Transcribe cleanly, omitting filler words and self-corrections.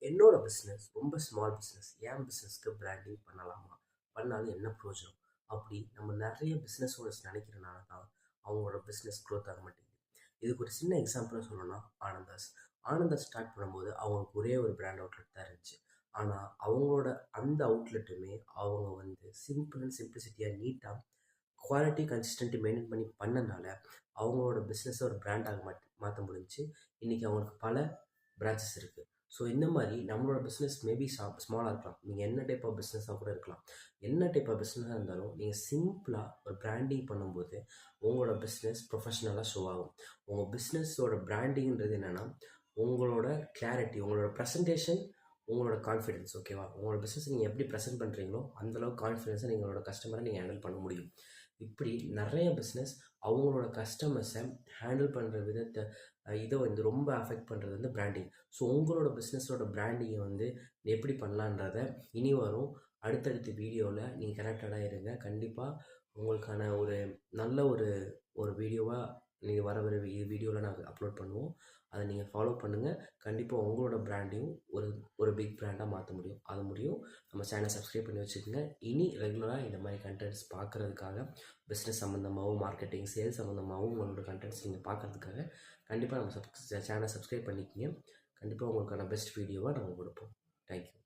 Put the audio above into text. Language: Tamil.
என்னோட பிஸ்னஸ் ரொம்ப ஸ்மால் பிஸ்னஸ். என் பிஸ்னஸ்க்கு பிராண்டிங் பண்ணலாமா? பண்ணாலும் என்ன பிரயோஜனம்? அப்படி நம்ம நிறைய பிஸ்னஸ் ஓனர்ஸ் நினைக்கிறனால தான் அவங்களோட பிஸ்னஸ் க்ரோத் ஆக மாட்டேங்குது. இதுக்கு ஒரு சின்ன எக்ஸாம்பிளாக சொல்லணும்னா ஆனந்தாஸ். ஆனந்தாஸ் ஸ்டார்ட் பண்ணும்போது அவங்களுக்கு ஒரே ஒரு பிராண்ட் அவுட்லெட் தான் இருந்துச்சு. ஆனால் அவங்களோட அந்த அவுட்லெட்டுமே அவங்க வந்து சிம்பிள் அண்ட் சிம்பிளிசிட்டியாக நீட்டாக குவாலிட்டி கன்சிஸ்டன்ட்டி மெயின்டைன் பண்ணி பண்ணனால அவங்களோட பிஸ்னஸை ஒரு பிராண்டாக மாற்ற முடிஞ்சுச்சு. இன்றைக்கி அவங்களுக்கு பல பிரான்ச்சஸ் இருக்குது. ஸோ இந்த மாதிரி நம்மளோட பிஸ்னஸ் மேபி ஸ்மாலாக இருக்கலாம். நீங்கள் என்ன டைப் ஆஃப் பிஸ்னஸாக கூட இருக்கலாம். என்ன டைப் ஆஃப் பிஸ்னஸாக இருந்தாலும் நீங்கள் சிம்பிளாக ஒரு பிராண்டிங் பண்ணும்போது உங்களோட பிஸ்னஸ் ப்ரொஃபஷ்னலாக ஷோ ஆகும். உங்கள் பிஸ்னஸோட பிராண்டிங்கிறது என்னென்னா உங்களோட கிளாரிட்டி, உங்களோட ப்ரெசன்டேஷன், உங்களோட கான்ஃபிடென்ஸ். ஓகேவா? உங்களோட பிஸ்னஸ் நீங்கள் எப்படி ப்ரெசென்ட் பண்ணுறீங்களோ அந்தளவுக்கு கான்ஃபிடென்ஸை நீங்களோட கஸ்டமரை நீங்கள் ஹேண்டில் பண்ண முடியும். இப்படி நிறைய பிஸ்னஸ் அவங்களோட கஸ்டமர்ஸை ஹேண்டில் பண்ணுற விதத்தை இதை வந்து ரொம்ப அஃபெக்ட் பண்ணுறது வந்து பிராண்டிங். ஸோ உங்களோட பிஸ்னஸோட பிராண்டிங்கை வந்து எப்படி பண்ணலான்றத இனி வரும் அடுத்தடுத்த வீடியோவில் நீங்கள் கனெக்டடாக இருங்க. கண்டிப்பாக உங்களுக்கான ஒரு நல்ல ஒரு வீடியோவாக நீங்கள் வர வீடியோவில் நாங்கள் அப்லோட் பண்ணுவோம். அதை நீங்கள் ஃபாலோ பண்ணுங்கள். கண்டிப்பாக உங்களோட பிராண்டையும் ஒரு பிக் பிராண்டாக மாற்ற முடியும். அது முடியும். நம்ம சேனலை சப்ஸ்கிரைப் பண்ணி வச்சுக்கோங்க. இனி ரெகுலராக இந்த மாதிரி கண்டென்ட்ஸ் பார்க்குறதுக்காக பிஸ்னஸ் சம்மந்தமாகவும் மார்க்கெட்டிங் சேல்ஸ் சம்மந்தமாகவும் உங்களோட கண்டென்ட்ஸ் நீங்கள் பார்க்குறதுக்காக கண்டிப்பாக நம்ம சேனலை சப்ஸ்கிரைப் பண்ணிக்கிங்க. கண்டிப்பாக உங்களுக்கான பெஸ்ட் வீடியோவாக நம்ம கொடுப்போம். தேங்க்யூ.